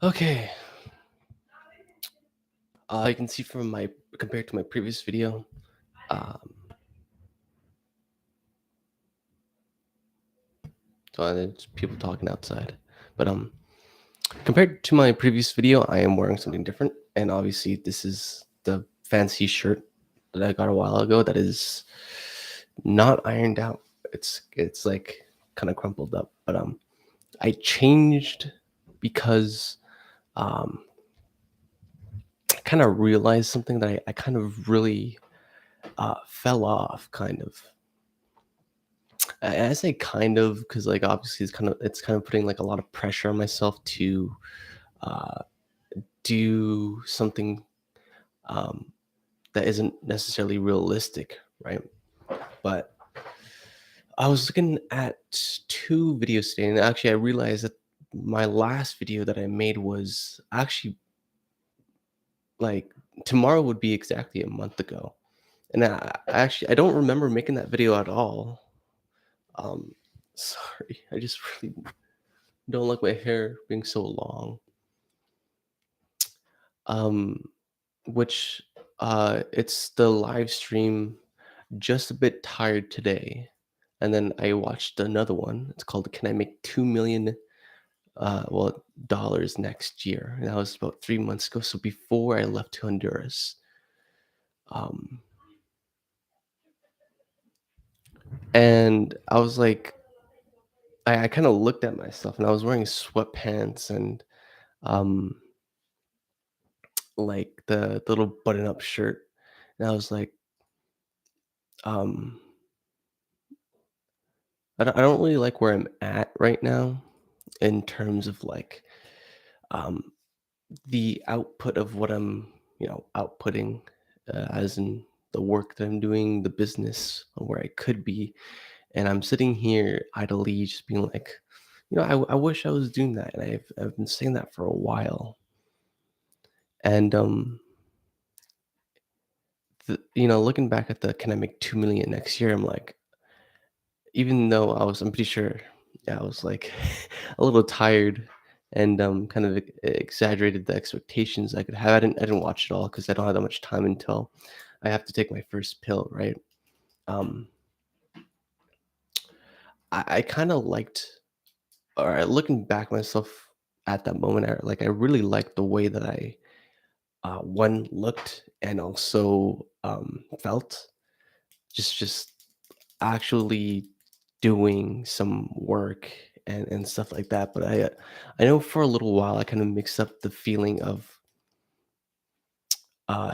Okay, you can see from my compared to my previous video, um, there's people talking outside. But compared to my previous video, I am wearing something different, and obviously this is the fancy shirt that I got a while ago that is not ironed out. It's like kind of crumpled up, but I changed because um, I kind of realized something that I kind of really fell off, kind of. I say kind of because like obviously it's kind of putting like a lot of pressure on myself to uh, do something um, that isn't necessarily realistic, right? But I was looking at two videos today, and actually I realized that my last video that I made was actually like tomorrow would be exactly a month ago, and I don't remember making that video at all. Um, sorry, I just really don't like my hair being so long. Um, which it's the live stream just a bit tired today. And then I watched another one. It's called Can I Make 2 million dollars next year? And that was about 3 months ago. So before I left to Honduras. Um and I was like I kind of looked at myself and I was wearing sweatpants and um like the little button up shirt. And I was like, um I don't really like where I'm at right now in terms of like um, the output of what I'm, outputting, as in the work that I'm doing, the business where I could be, and I'm sitting here idly, just being like, I wish I was doing that, and I've been saying that for a while, and looking back at the can I make 2 million next year, I'm like, even though I'm pretty sure, yeah, I was like a little tired and kind of exaggerated the expectations I could have. I didn't watch it all because I don't have that much time until I have to take my first pill, right? Um, I kind of liked, or looking back myself at that moment, I really liked the way that I one looked and also felt. Just actually doing some work and stuff like that, but I know for a little while I kind of mixed up the feeling of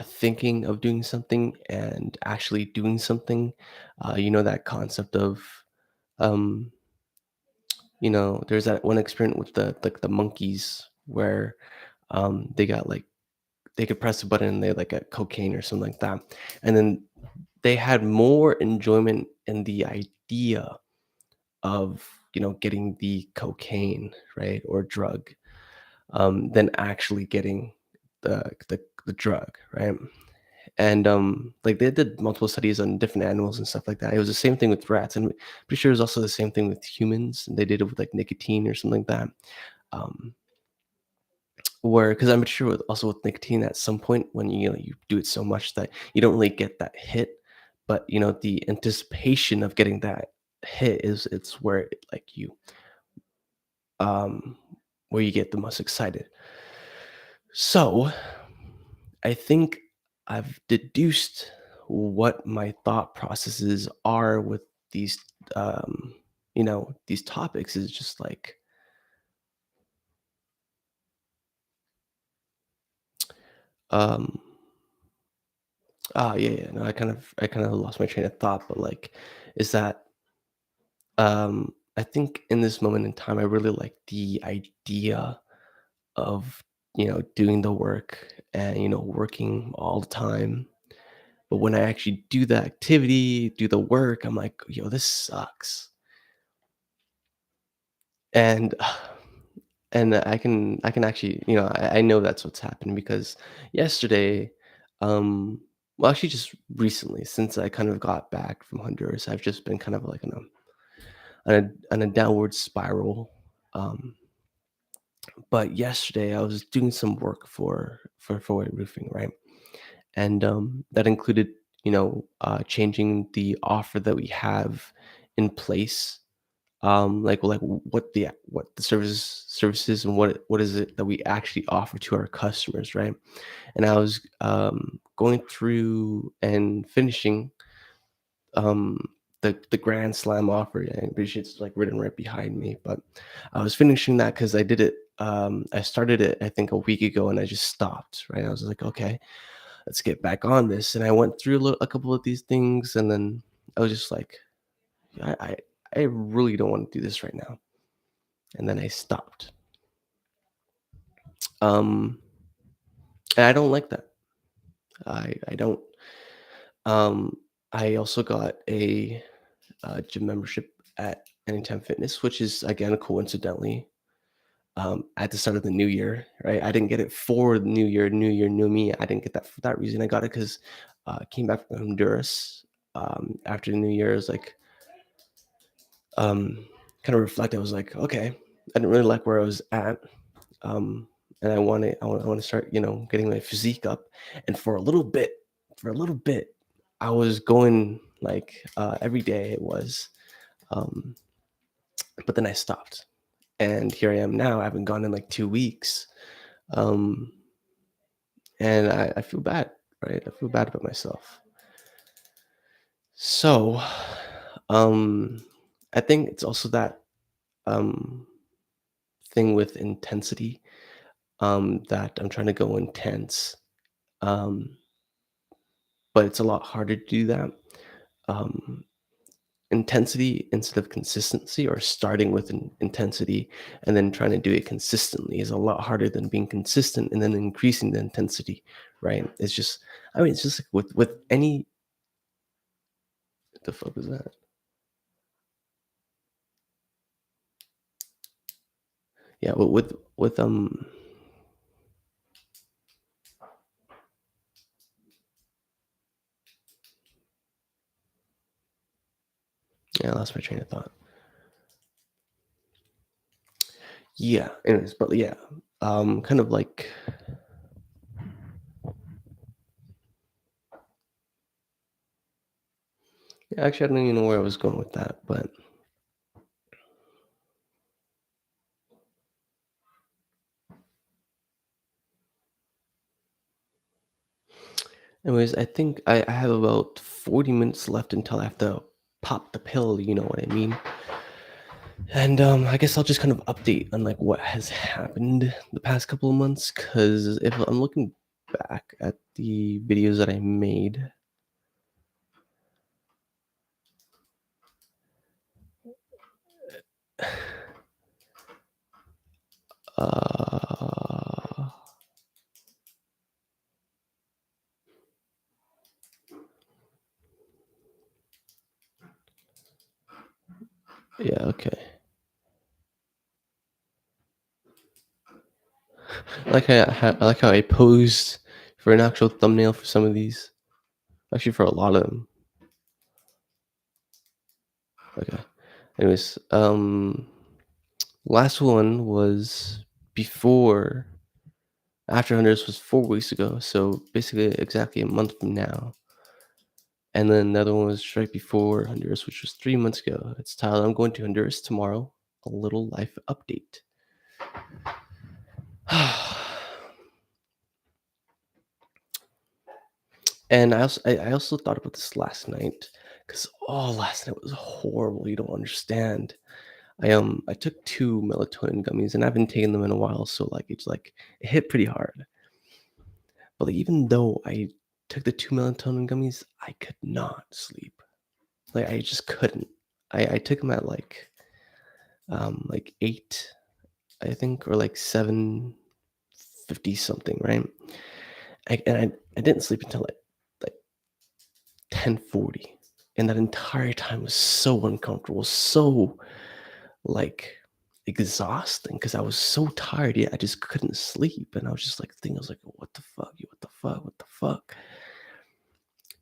thinking of doing something and actually doing something. That concept of um, there's that one experiment with the monkeys where they got like they could press a button and they like got cocaine or something like that, and then they had more enjoyment in the idea of getting the cocaine, right, or drug, than actually getting the drug, right? And like they did multiple studies on different animals and stuff like that. It was the same thing with rats, and pretty sure it was also the same thing with humans. And they did it with like nicotine or something like that. Um, where because I'm sure also with nicotine at some point when you do it so much that you don't really get that hit, but the anticipation of getting that hit is it's where like um, where you get the most excited. So I think I've deduced what my thought processes are with these, these topics is just like, um, yeah, yeah, no, I kind of lost my train of thought, but like, is that, I think in this moment in time, I really like the idea of, doing the work and, working all the time. But when I actually do the activity, do the work, I'm like, "Yo, this sucks." And and I can actually, I know that's what's happening because yesterday, um, well, actually just recently, since I kind of got back from Honduras, I've just been kind of like on a downward spiral. Um, But yesterday I was doing some work for white roofing, right? And that included, changing the offer that we have in place, like what the services and what is it that we actually offer to our customers, right? And I was going through and finishing um the grand slam offer, and which it's like written right behind me. But I was finishing that because I started it I think a week ago, and I just stopped, right? I was like, okay, let's get back on this. And I went through a couple of these things, and then I was just like, I, I, I really don't want to do this right now. And then I stopped. Um, and I don't like that. I don't. Um, I also got a gym membership at Anytime Fitness, which is again coincidentally at the start of the new year. Right, I didn't get it for the new year, new me. I didn't get that for that reason. I got it because I came back from Honduras after the New Year. It was like um, kind of reflect. I was like, okay, I didn't really like where I was at, um, and I want to start, getting my physique up. And for a little bit, I was going like every day. It was, um, but then I stopped, and here I am now. I haven't gone in like 2 weeks, um, and I feel bad, right? I feel bad about myself. So, um, I think it's also that um, thing with intensity, that I'm trying to go intense, um, but it's a lot harder to do that. Um, Intensity instead of consistency, or starting with an intensity and then trying to do it consistently, is a lot harder than being consistent and then increasing the intensity, right? It's just, I mean, it's just like with any, what the fuck was that? Yeah, with yeah, I lost my train of thought. Yeah, anyways, but yeah, kind of like, yeah, actually, I don't even know where I was going with that, but anyways, I think I have about 40 minutes left until I have to pop the pill, you know what I mean? And I guess I'll just kind of update on like what has happened the past couple of months. Cause if I'm looking back at the videos that I made, uh yeah, okay. I like how I posed for an actual thumbnail for some of these. Actually for a lot of them. Okay. Anyways, last one was before after Hunters was 4 weeks ago, so basically exactly a month from now. And then the other one was right before Honduras, which was 3 months ago. It's titled, "I'm going to Honduras tomorrow, a little life update." And I also thought about this last night, because last night was horrible. You don't understand. I took 2 melatonin gummies, and I haven't taken them in a while, so, like, it's like it hit pretty hard. But, like, even though I took the 2 melatonin gummies, I could not sleep. Like, I just couldn't. I took them at, like 8, I think, or like 7:50 something, right? I didn't sleep until like 10:40, and that entire time was so uncomfortable, so like exhausting because I was so tired. Yeah, I just couldn't sleep, and I was just like thinking, I was like, "What the fuck? What the fuck? What the fuck?"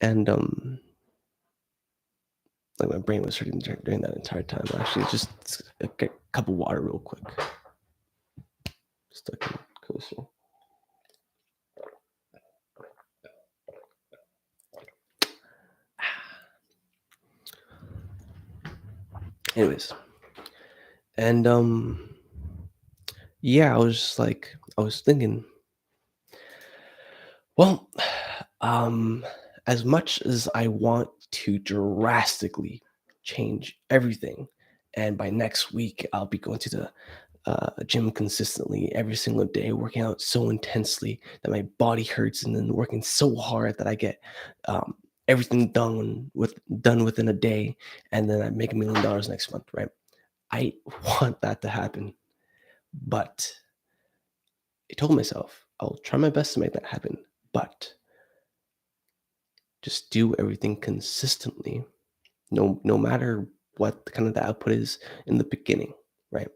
And like my brain was hurting during that entire time. Actually, just a cup of water, real quick. stuck in coaster. Anyways, and yeah, I was just like, I was thinking, well, um, as much as I want to drastically change everything, and by next week I'll be going to the gym consistently every single day, working out so intensely that my body hurts, and then working so hard that I get um, everything done within a day, and then I make $1 million next month. Right? I want that to happen, but I told myself I'll try my best to make that happen, but just do everything consistently, no matter what the kind of the output is in the beginning, right?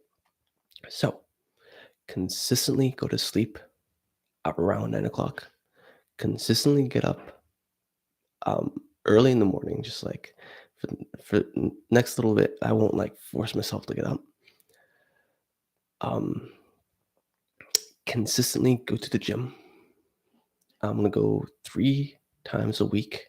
So consistently go to sleep up around 9 o'clock. Consistently get up early in the morning, just like for next little bit. I won't like force myself to get up. Um, consistently go to the gym. I'm gonna go 3 times a week,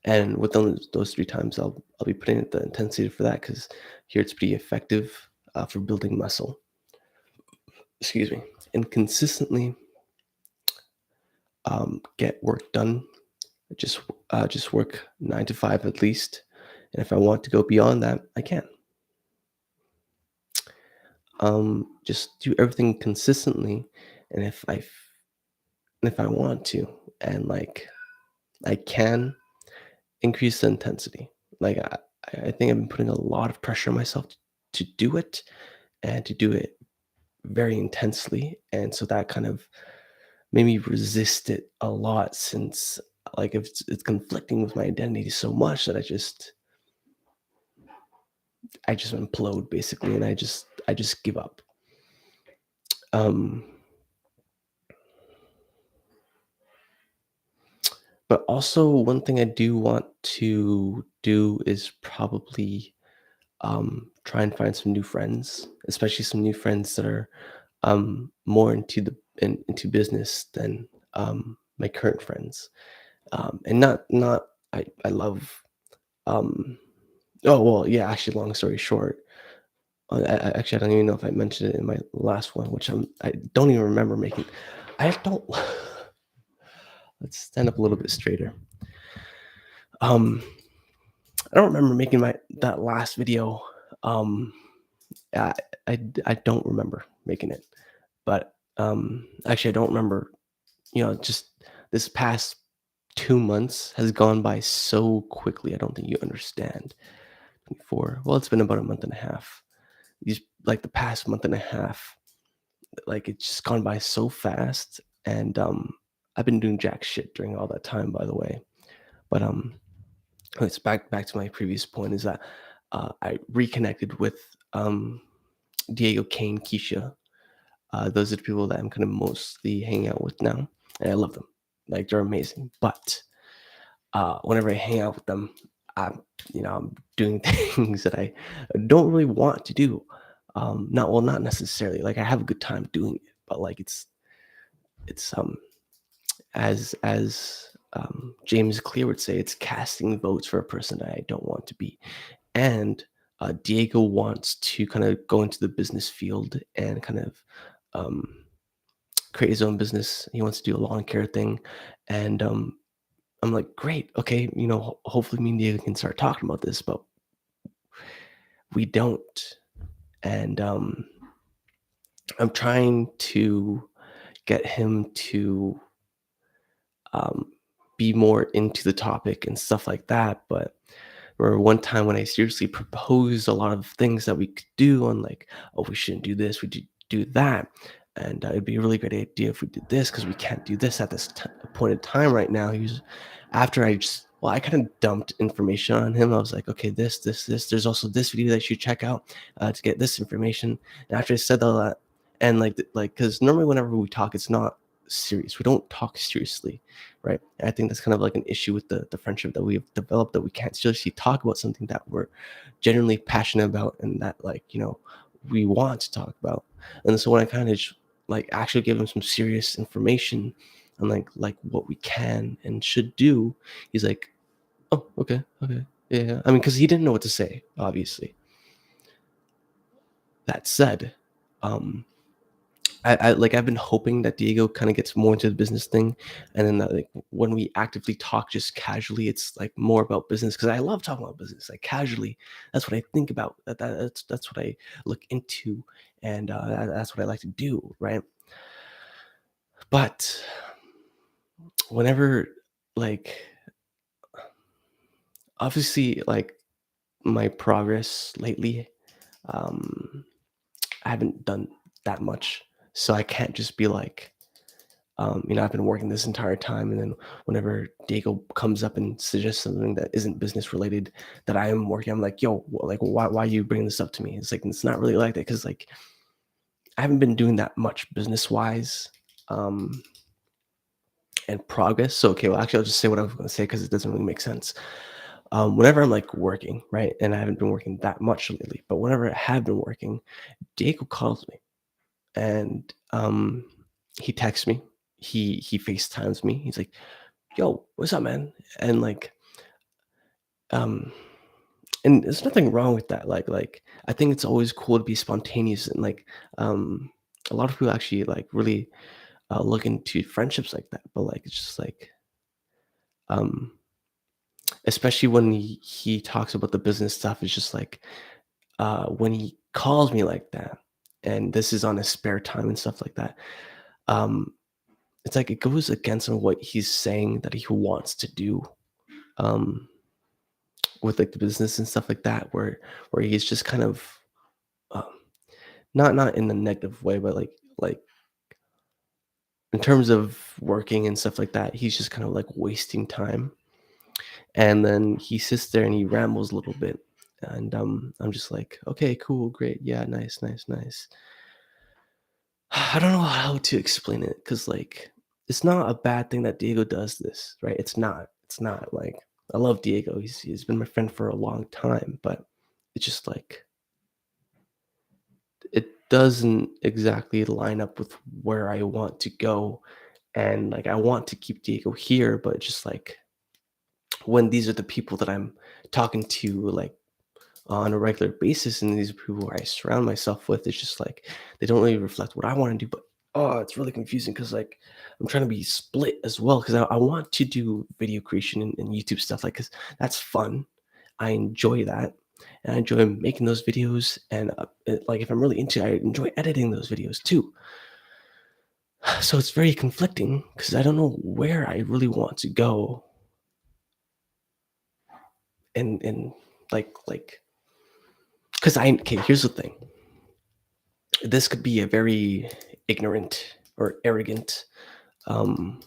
and within those 3 times, I'll be putting the intensity for that because here it's pretty effective for building muscle. Excuse me, and consistently get work done. Just just work 9 to 5 at least, and if I want to go beyond that, I can. Just do everything consistently, and if I want to, and like I can increase the intensity. Like I think I've been putting a lot of pressure on myself to do it, and to do it very intensely, and so that kind of made me resist it a lot, since like it's conflicting with my identity so much that I just implode basically, and I just give up. Um, but also one thing I do want to do is probably try and find some new friends, especially some new friends that are more into business than my current friends. And not I love um oh well, yeah, actually, long story short, actually, I don't even know if I mentioned it in my last one, which I don't even remember making. I don't. Let's stand up a little bit straighter. Um, I don't remember making my that last video. Um, I I don't remember making it, but actually, I don't remember. Just this past 2 months has gone by so quickly. I don't think you understand. For well, it's been about a month and a half. These like the past month and a half, like it's just gone by so fast, and I've been doing jack shit during all that time, by the way. But it's back to my previous point, is that I reconnected with um Diego, Kane, Keisha. Those are the people that I'm kind of mostly hanging out with now, and I love them. Like they're amazing. But whenever I hang out with them, I'm I'm doing things that I don't really want to do. Not necessarily. Like I have a good time doing it, but like it's as James Clear would say, it's casting votes for a person that I don't want to be. And Diego wants to kind of go into the business field and kind of um, create his own business. He wants to do a lawn care thing, and I'm like, great, okay, hopefully me and Diego can start talking about this, but we don't. And I'm trying to get him to um, be more into the topic and stuff like that. But or one time when I seriously proposed a lot of things that we could do, on like, oh, we shouldn't do this, we do that, and it'd be a really great idea if we did this because we can't do this at this point in time right now. He was after I just well, I kind of dumped information on him. I was like, okay, this. There's also this video that you should check out to get this information. And after I said all that, and like, because normally whenever we talk, it's not serious. We don't talk seriously, right? And I think that's kind of like an issue with the friendship that we've developed, that we can't seriously talk about something that we're genuinely passionate about, and that, like, we want to talk about. And so when I kind of like actually give him some serious information on like what we can and should do, he's like, "Oh, okay, okay, yeah, yeah." I mean, because he didn't know what to say, obviously. That said, um, I've been hoping that Diego kind of gets more into the business thing, and then that, like when we actively talk just casually, it's like more about business because I love talking about business. Like casually, that's what I think about. That's what I look into, and that's what I like to do, right? But whenever, like, obviously, like my progress lately, um, I haven't done that much, so I can't just be like, I've been working this entire time, and then whenever Diego comes up and suggests something that isn't business related that I am working, I'm like, "Yo, like, why are you bringing this up to me?" It's like it's not really like that because like I haven't been doing that much business wise, um, and progress. So okay, well, actually, I'll just say what I was going to say because it doesn't really make sense. Whenever I'm like working, right, and I haven't been working that much lately, but whenever I have been working, Diego calls me and he texts me, he FaceTimes me. He's like, "Yo, what's up, man?" And like, um, and there's nothing wrong with that. Like I think it's always cool to be spontaneous and like, um, a lot of people actually like really look into friendships like that. But like, it's just like, um, especially when he talks about the business stuff, it's just like, when he calls me like that, and this is on his spare time and stuff like that. Um, it's like it goes against on what he's saying that he wants to do. Um, with like the business and stuff like that, where he's just kind of um, not in a negative way, but like in terms of working and stuff like that, he's just kind of like wasting time. And then he sits there and he rambles a little bit, and I'm just like, okay, cool, great, yeah, nice, nice, nice. I don't know how to explain it because like it's not a bad thing that Diego does this, right? It's not. It's not like I love Diego. He's been my friend for a long time, but it's just like it doesn't exactly line up with where I want to go. And like I want to keep Diego here, but just like when these are the people that I'm talking to like on a regular basis and these are people who I surround myself with, it's just like they don't really reflect what I want to do. But oh, it's really confusing because like I'm trying to be split as well because I want to do video creation and YouTube stuff like because that's fun. I enjoy that. And I enjoy making those videos, and like if I'm really into it, I enjoy editing those videos too. So it's very conflicting because I don't know where I really want to go, and like because I okay. Here's the thing: this could be a very ignorant or arrogant um,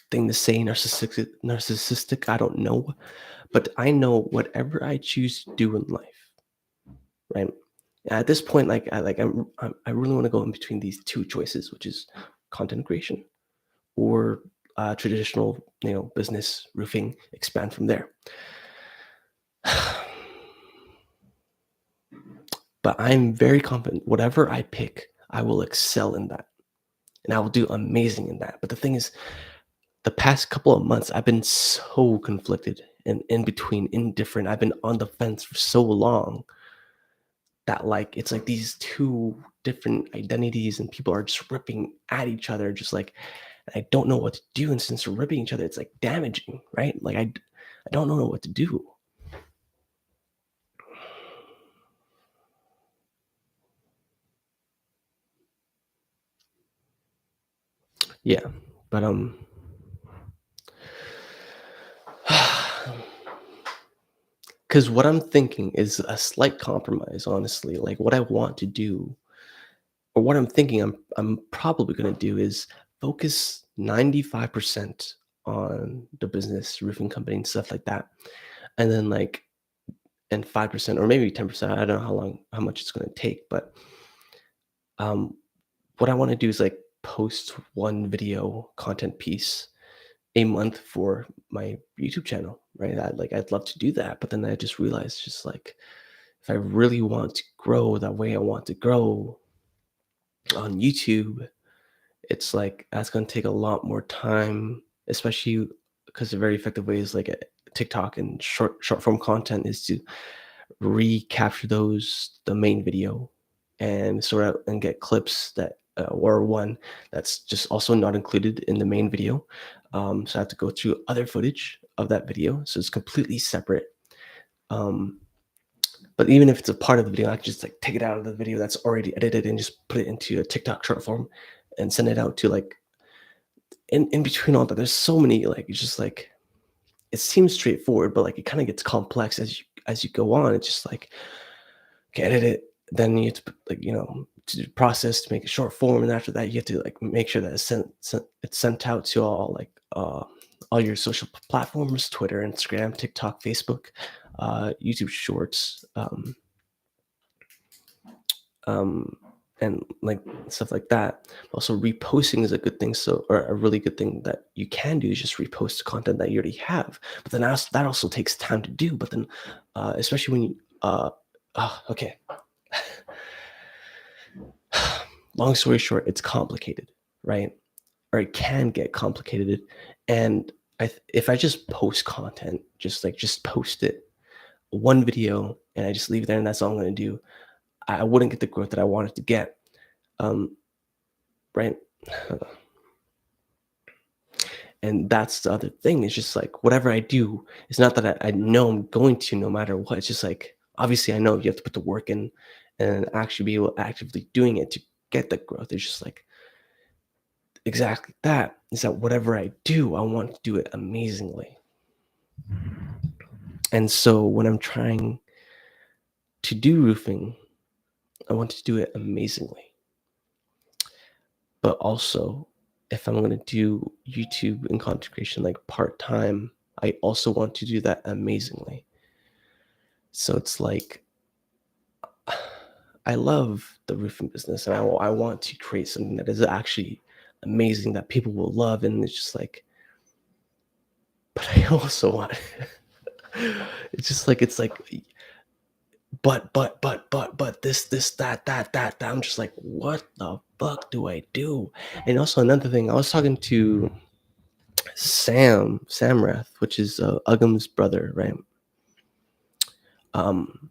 thing to say, narcissistic. I don't know, but I know whatever I choose to do in life, right? At this point, like I really want to go in between these two choices, which is content creation or traditional, business roofing. Expand from there. But I'm very confident whatever I pick, I will excel in that, and I will do amazing in that. But the thing is, the past couple of months, I've been so conflicted and in between, indifferent. I've been on the fence for so long that like it's like these two different identities and people are just ripping at each other just like I don't know what to do, and since they're ripping each other it's like damaging, right? Like I don't know what to do. Yeah, but because what I'm thinking is a slight compromise, honestly. Like what I want to do, or what I'm thinking I'm probably gonna do is focus 95% on the business roofing company and stuff like that. And then like and 5% or maybe 10%. I don't know how much it's gonna take, but um what I want to do is like post one video content piece a month for my YouTube channel, right? I'd love to do that, but then I just realized just like if I really want to grow that way I want to grow on YouTube, it's like that's gonna take a lot more time, especially because the very effective ways like TikTok and short form content is to recapture the main video and sort out and get clips that or one that's just also not included in the main video. So I have to go through other footage of that video, so it's completely separate. Um, but even if it's a part of the video, I can just like take it out of the video that's already edited and just put it into a TikTok short form and send it out to like in between all that. There's so many like it's just like it seems straightforward, but like it kind of gets complex as you go on. It's just like okay, edit it, then you have to put, like to do process to make it short form, and after that you have to like make sure that it's sent out to all your social platforms: Twitter, Instagram, TikTok, Facebook, YouTube Shorts, um, and like stuff like that. Also, reposting is a good thing. So, or a really good thing that you can do is just repost content that you already have. But then that also takes time to do. But then, especially when you, okay, long story short, it's complicated, right? Or it can get complicated. And if I just post content, just post it, one video, and I just leave it there, and that's all I'm going to do, I wouldn't get the growth that I wanted to get. Um, right? And that's the other thing. It's just like whatever I do, it's not that I know I'm going to no matter what. It's just like obviously I know you have to put the work in and actually be able actively doing it to get the growth. It's just like exactly that. Is that whatever I do, I want to do it amazingly. And so when I'm trying to do roofing, I want to do it amazingly. But also, if I'm going to do YouTube and content creation like part time, I also want to do that amazingly. So it's like I love the roofing business, and I want to create something that is actually amazing that people will love. And it's just like, but I also want. It's just like but this, that. I'm just like, what the fuck do I do? And also another thing, I was talking to Samrath, which is Uggum's brother, right? Um,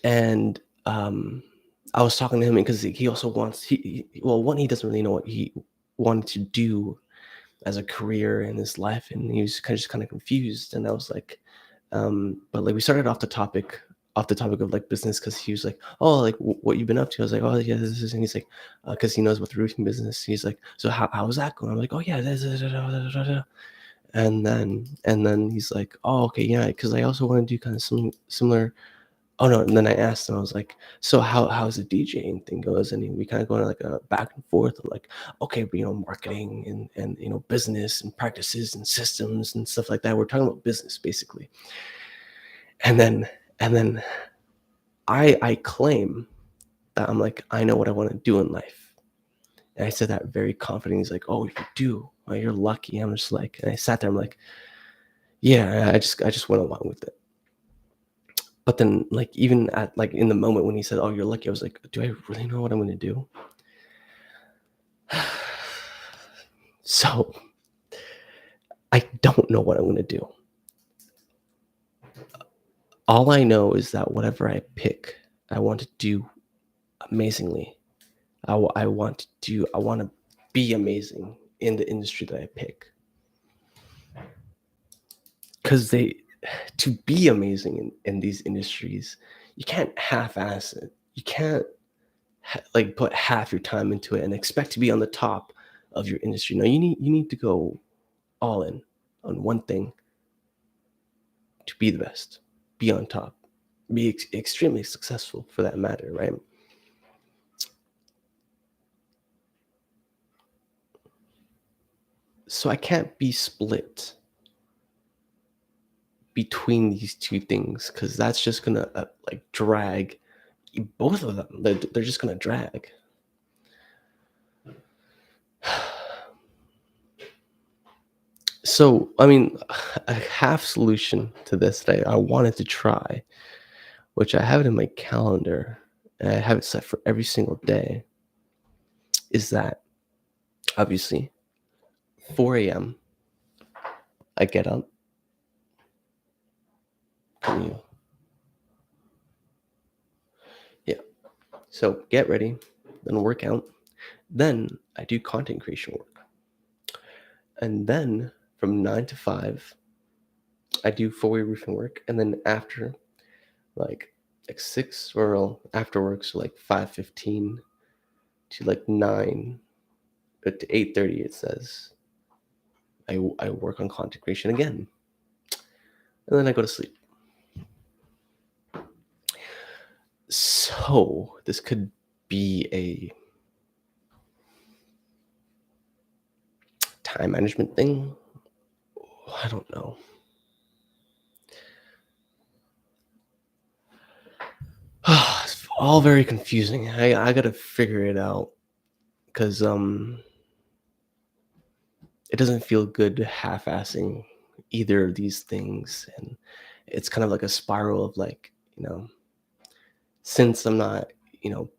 and I was talking to him because he also wants well, one, he doesn't really know what he wanted to do as a career in his life, and he was kind of confused. And I was like, but like we started off the topic of like business, because he was like, oh, like what you've been up to. I was like, oh yeah, this is, and he's like, because he knows about the roofing business. He's like, so how's that going? I'm like, oh yeah, and then he's like, oh okay, yeah, because I also want to do kind of something similar. Oh no, and then I asked him, I was like, so how's the DJing thing goes? And we kind of going like a back and forth of like, okay, but, marketing and business and practices and systems and stuff like that. We're talking about business basically. And then I claim that I'm like, I know what I want to do in life. And I said that very confident. He's like, oh, you do. Oh, you're lucky. I'm just like, and I sat there, I'm like, yeah, I just went along with it. But then, like, even at like in the moment when he said, "Oh, you're lucky," I was like, "Do I really know what I'm going to do?" So I don't know what I'm going to do. All I know is that whatever I pick, I want to do amazingly. I want to do. I want to be amazing in the industry that I pick, because to be amazing in these industries, you can't half-ass it. You can't like put half your time into it and expect to be on the top of your industry. No, you need to go all in on one thing to be the best, be on top, be extremely successful for that matter, right? So I can't be split between these two things, because that's just gonna like drag both of them. They're just gonna drag. So I mean, a half solution to this that I wanted to try, which I have it in my calendar, and I have it set for every single day, is that obviously 4 a.m. I get up, you yeah. So get ready, then work out, then I do content creation work, and then from 9 to 5 I do four-way roofing work, and then after like 6 or well, after work, so like 5:15 to like 9 to 8:30 it says I work on content creation again, and then I go to sleep. So this could be a time management thing. I don't know. It's all very confusing. I gotta figure it out because it doesn't feel good half-assing either of these things, and it's kind of like a spiral of like, since I'm not, you know,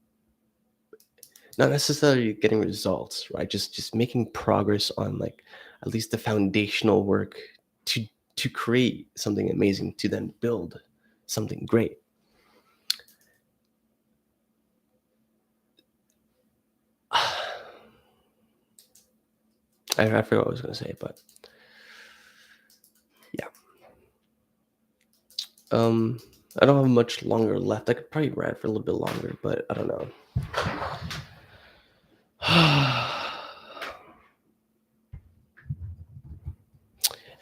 not necessarily getting results, right? Just making progress on like at least the foundational work to to create something amazing to then build something great. I forgot what I was gonna say, but yeah. Um, I don't have much longer left. I could probably rant for a little bit longer, but I don't know.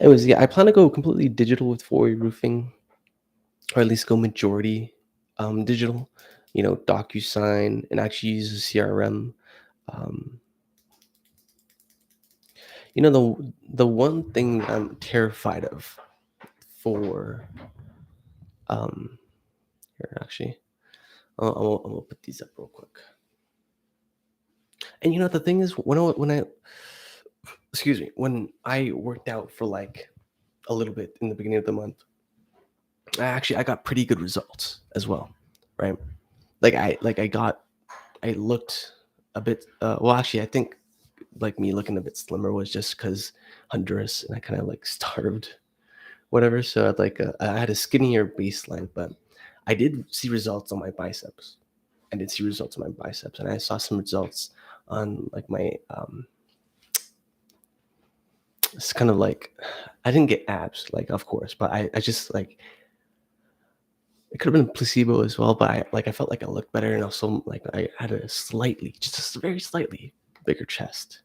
Anyways, yeah, I plan to go completely digital with four-way roofing, or at least go majority digital. DocuSign, and actually use a CRM. Um, the one thing I'm terrified of for here actually, I'm gonna put these up real quick. And the thing is, when I excuse me, when I worked out for like a little bit in the beginning of the month, I got pretty good results as well, right? I looked a bit. Well, actually, I think like me looking a bit slimmer was just because Honduras, and I kind of like starved, whatever. So I had a skinnier baseline, but I did see results on my biceps. I did see results on my biceps, and I saw some results on like my it's kind of like I didn't get abs, like of course, but I just like it could have been placebo as well, but I felt like I looked better, and also like I had a slightly, just a very slightly bigger chest.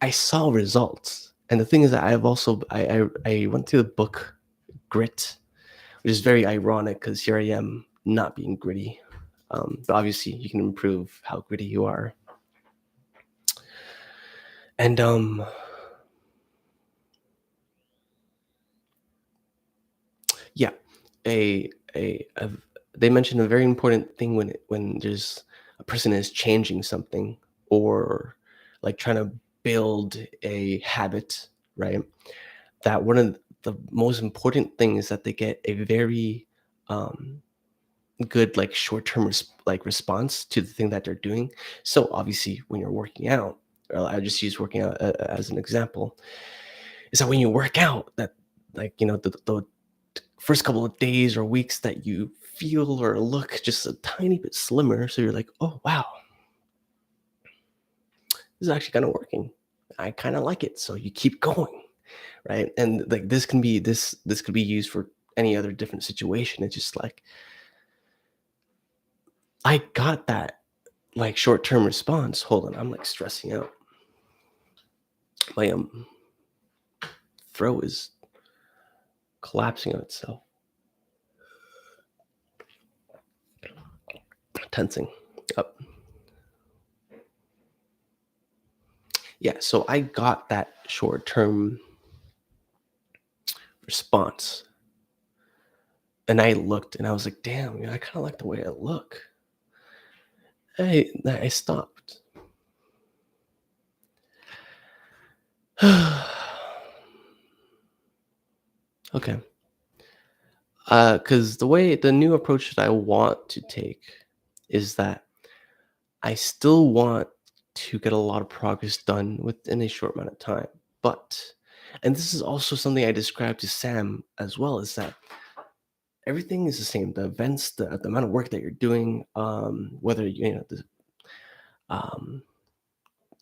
I saw results, and the thing is that I've also I went through the book Grit, which is very ironic because here I am not being gritty. But obviously, you can improve how gritty you are, and yeah, a they mentioned a very important thing when there's a person is changing something, or like trying to build a habit, right? That one of the most important things is that they get a very um, good like short-term response to the thing that they're doing. So obviously, when you're working out, or I just use working out as an example, is that when you work out, that like the first couple of days or weeks that you feel or look just a tiny bit slimmer, so you're like, oh wow, this is actually kind of working. I kind of like it, so you keep going, right? And like this could be used for any other different situation. It's just like I got that like short-term response. Hold on, I'm like stressing out. My throat is collapsing on itself, tensing up. Yeah, so I got that short-term response, and I looked and I was like, damn, I kind of like the way I look. I stopped. Okay. Because the new approach that I want to take is that I still want to get a lot of progress done within a short amount of time. But, and this is also something I described to Sam as well, is that everything is the same. The events, the amount of work that you're doing, whether um,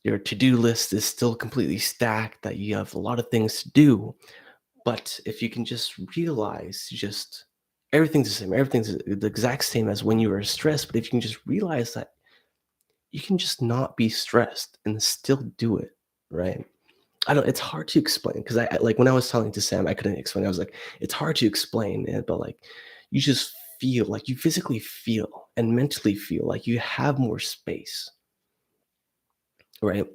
your to-do list is still completely stacked, that you have a lot of things to do. But if you can just realize, just everything's the same, everything's the exact same as when you were stressed. But if you can just realize that you can just not be stressed and still do it, right? I don't. It's hard to explain because like when I was talking to Sam, I couldn't explain. I was like, it's hard to explain it, but like you just feel like you physically feel and mentally feel like you have more space, right?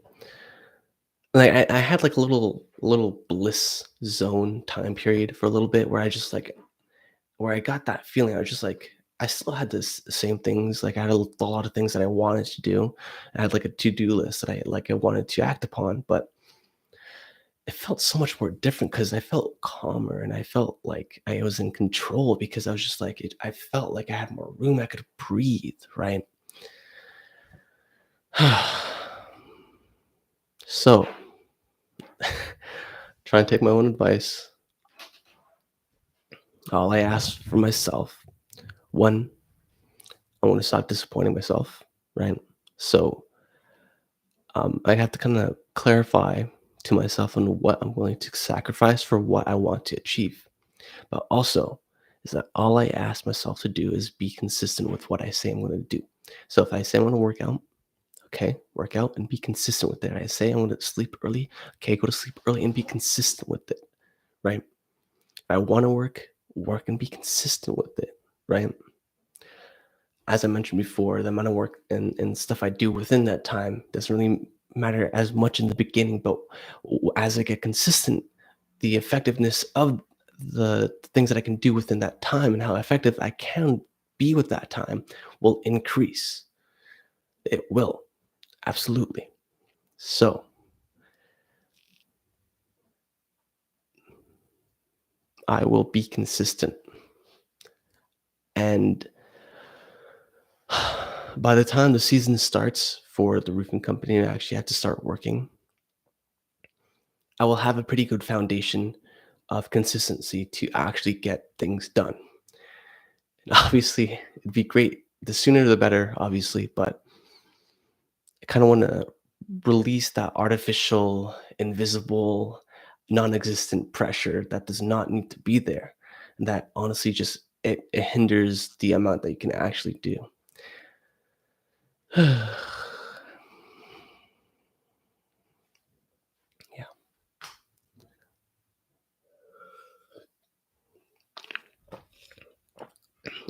Like I had like a little bliss zone time period for a little bit where I just like where I got that feeling. I was just like I still had this same things. Like I had a lot of things that I wanted to do. I had like a to-do list that I wanted to act upon, but it felt so much more different because I felt calmer and I felt like I was in control because I was just like I felt like I had more room. I could breathe, right? So, trying to take my own advice. All I ask for myself, one, I want to stop disappointing myself, right? So, I have to kind of clarify to myself on what I'm willing to sacrifice for what I want to achieve. But also, is that all I ask myself to do is be consistent with what I say I'm going to do. So if I say I want to work out, okay, work out and be consistent with it. I say I want to sleep early, okay, go to sleep early and be consistent with it, right? If I want to work and be consistent with it, right? As I mentioned before, the amount of work and stuff I do within that time doesn't really matter as much in the beginning, but as I get consistent, the effectiveness of the things that I can do within that time and how effective I can be with that time will increase. It will, absolutely. So I will be consistent. And by the time the season starts for the roofing company and I actually have to start working, I will have a pretty good foundation of consistency to actually get things done. And obviously, it'd be great. The sooner the better, obviously, but I kind of want to release that artificial, invisible, non-existent pressure that does not need to be there. And that honestly just it hinders the amount that you can actually do. Yeah.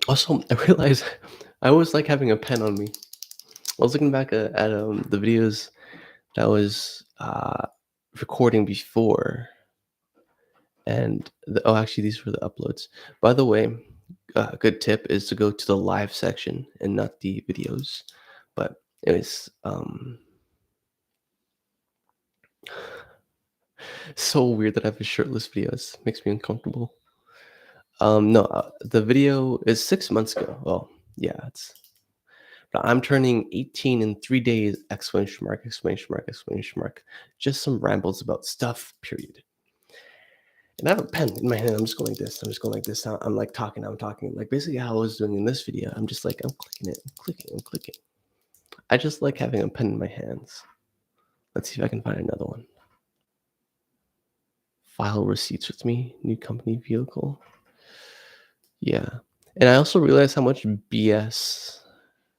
Also, I realized I always like having a pen on me. I was looking back at the videos that I was recording before, and oh, actually, these were the uploads. By the way, a good tip is to go to the live section and not the videos. But it's so weird that I have a shirtless videos. Makes me uncomfortable. No, the video is 6 months ago. Well, yeah, it's. But I'm turning 18 in 3 days! Exclamation mark! Exclamation mark! Exclamation mark! Just some rambles about stuff. Period. And I have a pen in my hand. I'm just going like this. I'm just going like this. I'm like talking. I'm talking. Like basically how I was doing in this video. I'm just like I'm clicking it. I'm clicking. I'm clicking. I just like having a pen in my hands. Let's see if I can find another one. File receipts with me. New company vehicle. Yeah. And I also realized how much BS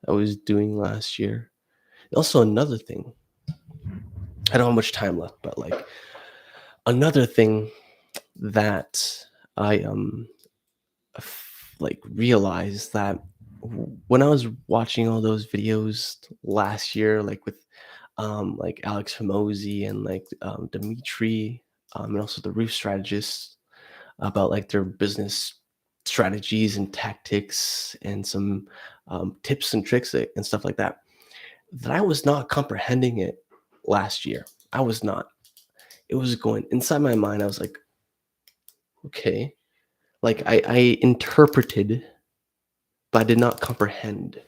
I was doing last year. Also, another thing. I don't have much time left, but like another thing that I like realized that when I was watching all those videos last year, like Alex Hormozy and like Dimitri, and also the roof strategists about like their business strategies and tactics and some tips and tricks and stuff like that, that I was not comprehending it last year. I was not. It was going inside my mind. I was like, okay, like I interpreted, but I did not comprehend.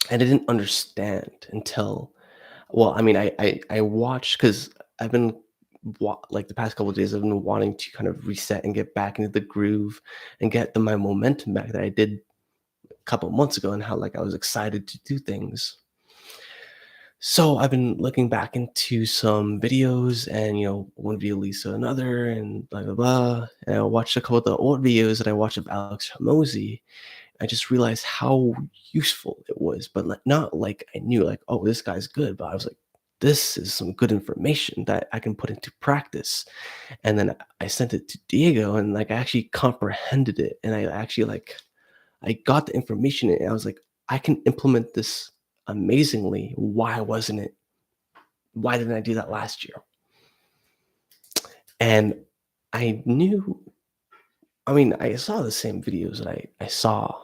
And I didn't understand until, well, I mean, I watched because I've been like the past couple of days, I've been wanting to kind of reset and get back into the groove and get my momentum back that I did a couple months ago, and how like I was excited to do things. So I've been looking back into some videos, and one video leads to another, and blah blah blah. And I watched a couple of the old videos that I watched of Alex Hormozy. I just realized how useful it was, but like, not like I knew like, oh, this guy's good, but I was like, this is some good information that I can put into practice. And then I sent it to Diego, and like I actually comprehended it, and I actually like I got the information, and I was like, I can implement this amazingly. Why wasn't it? Why didn't I do that last year? And I knew, I mean, I saw the same videos that I saw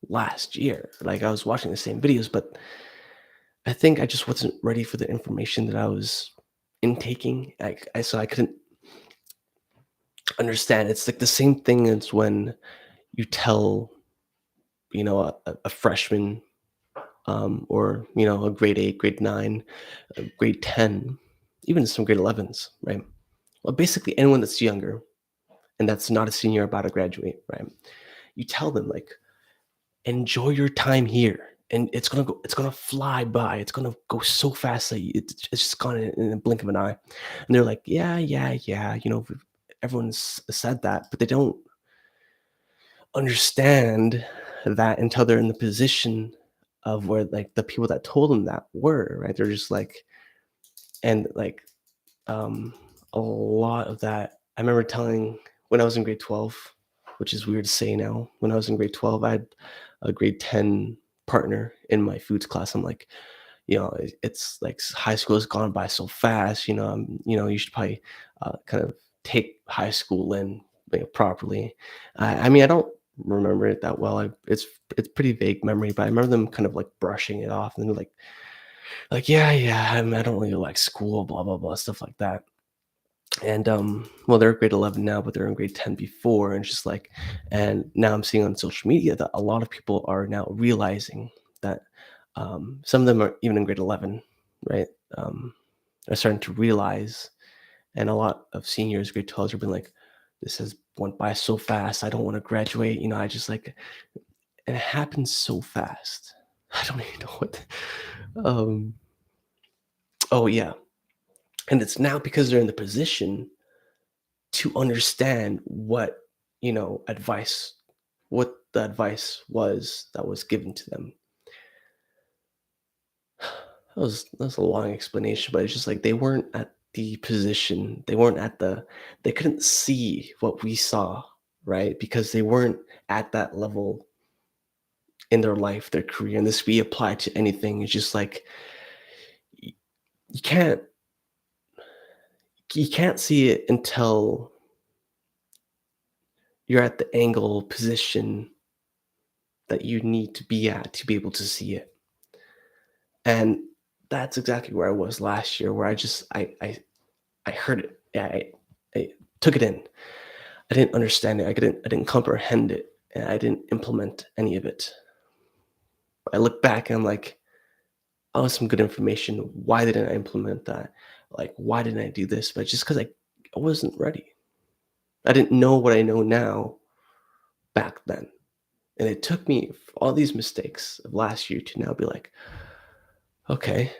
last year. Like I was watching the same videos, but I think I just wasn't ready for the information that I was intaking. So I couldn't understand. It's like the same thing as when you tell, a freshman, or a grade 8, grade 9, grade 10, even some grade 11s, right? Well, basically anyone that's younger and that's not a senior about to graduate, right? You tell them like, enjoy your time here, and it's gonna fly by. It's gonna go so fast that it's just gone in a blink of an eye. And they're like, yeah, yeah, yeah, everyone's said that, but they don't understand that until they're in the position of where like the people that told them that were, right? They're just like, and like, um a lot of that I remember telling when I was in grade 12, which is weird to say now. When I was in grade 12, I had a grade 10 partner in my foods class. I'm like, it's like high school has gone by so fast. You should probably kind of take high school in, properly. I mean, I don't remember it that well. It's pretty vague memory, but I remember them kind of like brushing it off, and they're like, yeah, yeah. I mean, I don't really like school, blah blah blah, stuff like that. And well, they're grade 11 now, but they're in grade 10 before, and it's just like, and now I'm seeing on social media that a lot of people are now realizing that, some of them are even in grade 11, right? Are starting to realize, and a lot of seniors, grade 12s, are being like, this has went by so fast. I don't want to graduate. I just like, and it happens so fast. I don't even know what. Um, oh yeah, and it's now because they're in the position to understand what the advice was that was given to them. That was a long explanation, but it's just like they weren't at the position, they couldn't see what we saw, right? Because they weren't at that level in their life, their career, and this we apply to anything. It's just like y- you can't you can't see it until you're at the angle position that you need to be at to be able to see it. And that's exactly where I was last year, where I heard it. Yeah, I took it in. I didn't understand it. I didn't comprehend it, and I didn't implement any of it. I look back and I'm like, oh, some good information. Why didn't I implement that? Like, why didn't I do this? But just because I wasn't ready. I didn't know what I know now back then. And it took me all these mistakes of last year to now be like, okay,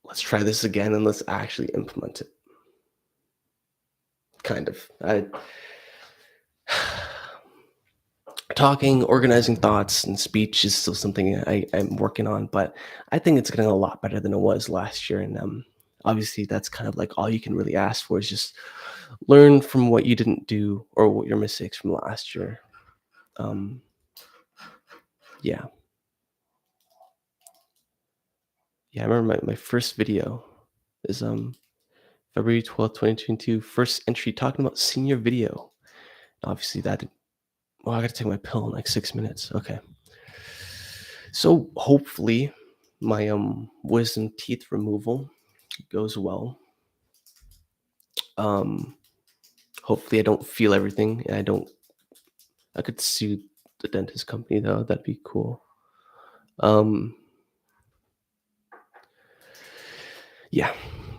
let's try this again and let's actually implement it. Kind of. Talking, organizing thoughts, and speech is still something I'm working on, but I think it's getting a lot better than it was last year. And obviously, that's kind of like all you can really ask for is just learn from what you didn't do or what your mistakes from last year. Um, yeah, yeah. I remember my first video is February 12th, 2022. First entry talking about senior video. Obviously, that. Well, I gotta take my pill in like 6 minutes. Okay. So hopefully my wisdom teeth removal goes well. Um hopefully I don't feel everything, and I could sue the dentist company though. That'd be cool. Um, yeah,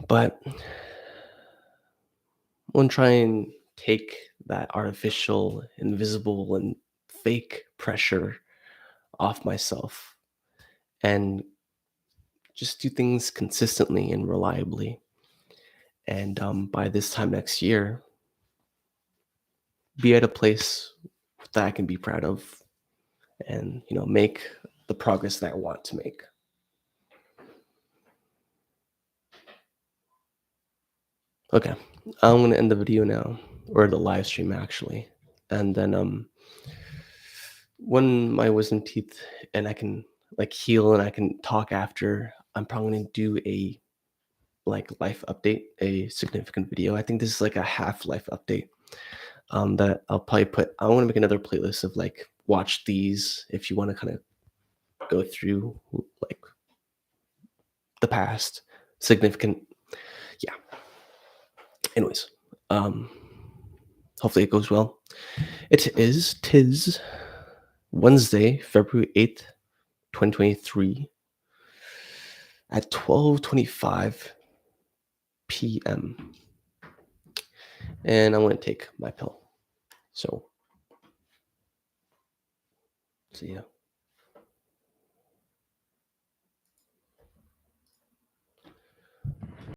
but I want to try and take that artificial, invisible, and fake pressure off myself and just do things consistently and reliably. And by this time next year, be at a place that I can be proud of and, make the progress that I want to make. Okay. I'm going to end the video now, or the live stream actually. And then when my wisdom teeth and I can like heal and I can talk after, I'm probably going to do a like life update, a significant video. I think this is like a half life update. That I'll probably put. I want to make another playlist of like watch these if you want to kind of go through like the past significant. Yeah. Anyways, um, hopefully it goes well. Tis Wednesday, February 8th, 2023 at 12:25 p.m. And I'm going to take my pill. So, see ya.